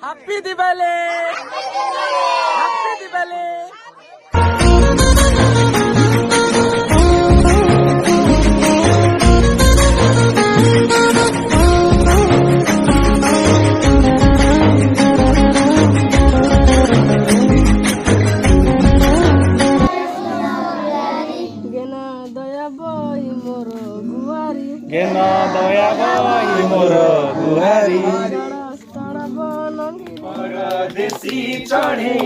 Happy Diwali, happy Diwali. गेना दया बई मोर गुहारी परदेशी चढ़े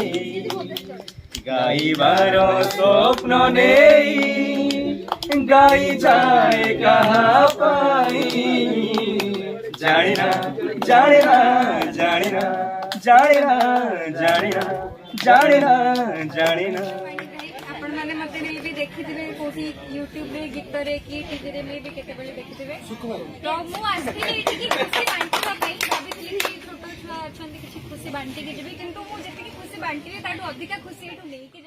गाइबार स्वप्न नहीं गाई जाए कहाँ पाई जानेना जानेना जानेना जानेना जानेना जानेना जानेना मैंने मत भी देखी कोठी यूट्यूब रे गीत रे की टीवी रे में भी केते बेले देखि देबे तो मु आस्थिली कि खुशी बांटिबा पई भाबितली कि छोटो छुआ अछंदी कि खुशी बांटी कि जेबे किंतु मु जेते कि खुशी बांटिबे ताटू अधिका खुशी एटू लेके